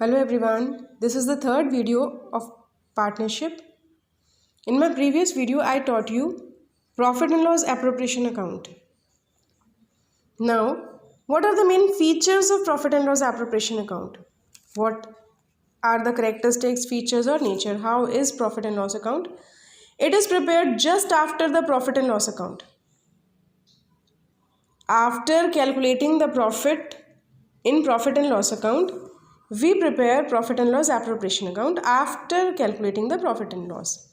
Hello everyone, this is the third video of partnership. In my previous video, I taught you profit and loss appropriation account. Now, what are the main features of profit and loss appropriation account? What are the characteristics, features or nature? How is profit and loss account? It is prepared just after the profit and loss account. After calculating the profit in profit and loss account, we prepare profit and loss appropriation account after calculating the profit and loss.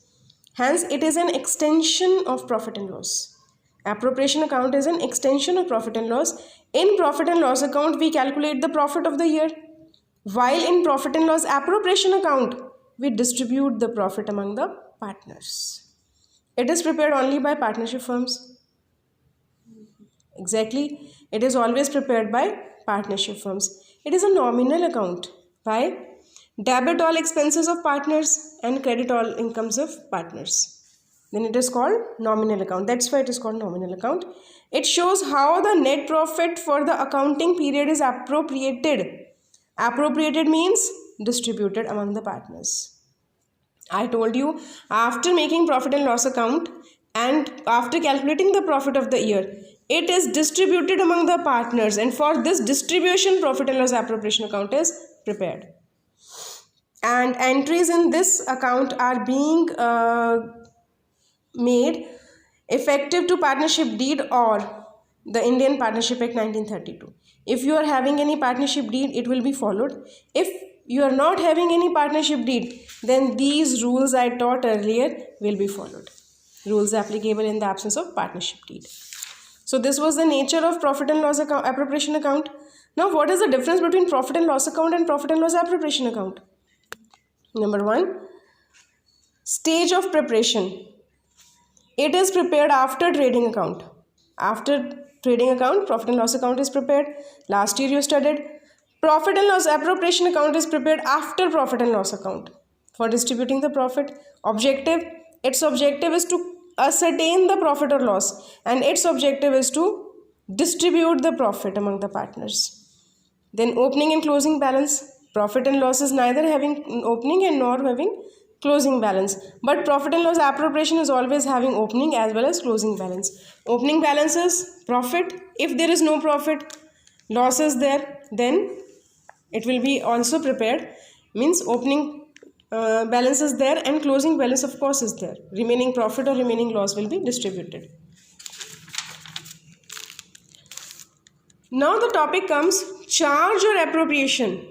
Hence, it is an extension of profit and loss. Appropriation account is an extension of profit and loss. In profit and loss account, we calculate the profit of the year. While in profit and loss appropriation account, we distribute the profit among the partners. It is prepared only by partnership firms. Exactly, it is always prepared by partnership firms. It is a nominal account. Why? Debit all expenses of partners and credit all incomes of partners. Then it is called nominal account. That's why it is called nominal account. It shows how the net profit for the accounting period is appropriated. Appropriated means distributed among the partners. I told you, after making profit and loss account and after calculating the profit of the year, it is distributed among the partners, and for this distribution, profit and loss appropriation account is prepared. And entries in this account are being made effective to partnership deed or the Indian Partnership Act 1932. If you are having any partnership deed, it will be followed. If you are not having any partnership deed, then these rules I taught earlier will be followed. Rules applicable in the absence of partnership deed. So this was the nature of profit and loss account, appropriation account. Now what is the difference between profit and loss account and profit and loss appropriation account? Number one, stage of preparation. It is prepared after trading account. After trading account, profit and loss account is prepared. Last year you studied. Profit and loss appropriation account is prepared after profit and loss account for distributing the profit. Objective, its objective is to ascertain the profit or loss, and its objective is to distribute the profit among the partners. Then opening and closing balance. Profit and loss is neither having opening and nor having closing balance, but profit and loss appropriation is always having opening as well as closing balance. Opening balance is profit. If there is no profit, loss is there, then it will be also prepared. Means opening balance is there and closing balance of course is there. Remaining profit or remaining loss will be distributed. Now the topic comes charge or appropriation.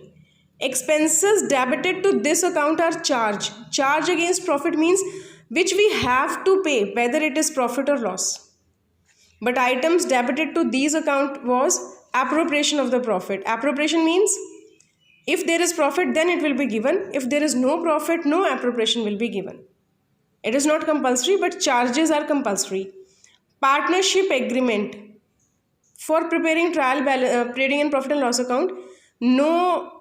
Expenses debited to this account are charge. Charge against profit means which we have to pay, whether it is profit or loss. But items debited to these account was appropriation of the profit. Appropriation means if there is profit, then it will be given. If there is no profit, no appropriation will be given. It is not compulsory, but charges are compulsory. Partnership agreement. For preparing trading and profit and loss account, no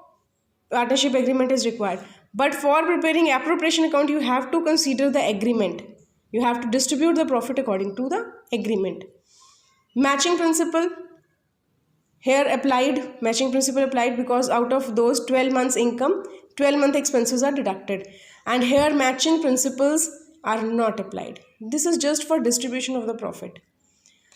partnership agreement is required. But for preparing appropriation account, you have to consider the agreement. You have to distribute the profit according to the agreement. Matching principle. Here applied, matching principle applied because out of those 12 months income, 12-month expenses are deducted. And here matching principles are not applied. This is just for distribution of the profit.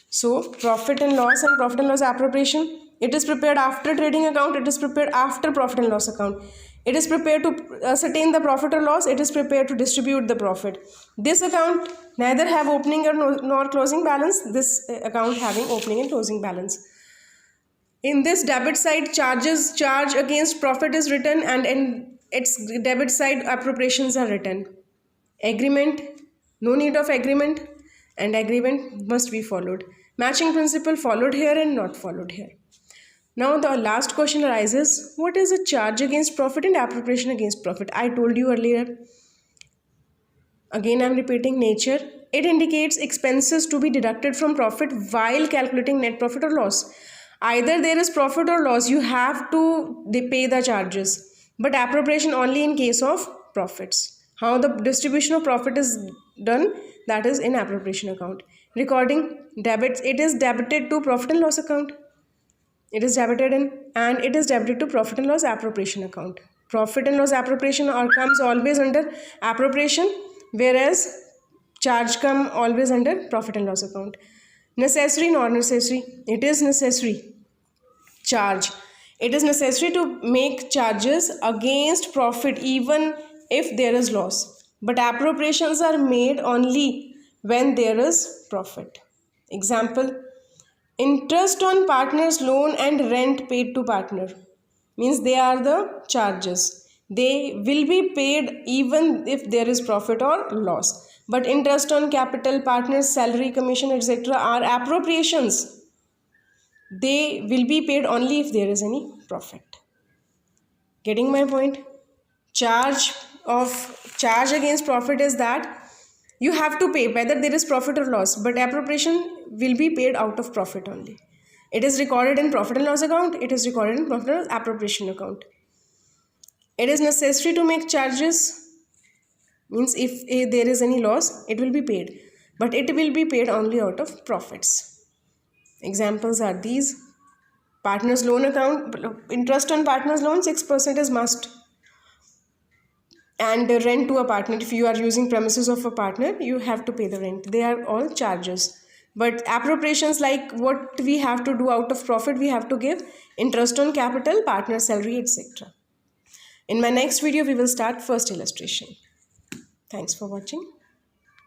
So profit and loss appropriation, it is prepared after trading account, it is prepared after profit and loss account. It is prepared to ascertain the profit or loss, it is prepared to distribute the profit. This account neither have opening nor closing balance, this account having opening and closing balance. In this debit side, charge against profit is written, and in its debit side, appropriations are written. Agreement, no need of agreement, and agreement must be followed. Matching principle followed here and not followed here. Now the last question arises, what is a charge against profit and appropriation against profit? I told you earlier. Again I am repeating nature. It indicates expenses to be deducted from profit while calculating net profit or loss. Either there is profit or loss, you have to pay the charges. But appropriation only in case of profits. How the distribution of profit is done, that is in appropriation account. Recording debits, it is debited to profit and loss account. It is debited in, and it is debited to profit and loss appropriation account. Profit and loss appropriation comes always under appropriation, whereas charge come always under profit and loss account. Necessary, not necessary. It is necessary. Charge. It is necessary to make charges against profit even if there is loss. But appropriations are made only when there is profit. Example, interest on partner's loan and rent paid to partner. Means they are the charges. They will be paid even if there is profit or loss. But interest on capital, partner's salary, commission, etc. are appropriations. They will be paid only if there is any profit. Getting my point? Charge against profit is that you have to pay whether there is profit or loss, but appropriation will be paid out of profit only. It is recorded in profit and loss account. It is recorded in profit and loss appropriation account. It is necessary to make charges. Means if there is any loss, it will be paid. But it will be paid only out of profits. Examples are these. Partner's loan account, interest on partner's loan, 6% is must. And the rent to a partner, if you are using premises of a partner, you have to pay the rent. They are all charges. But appropriations, like what we have to do out of profit, we have to give interest on capital, partner salary, etc. In my next video, we will start first illustration. Thanks for watching.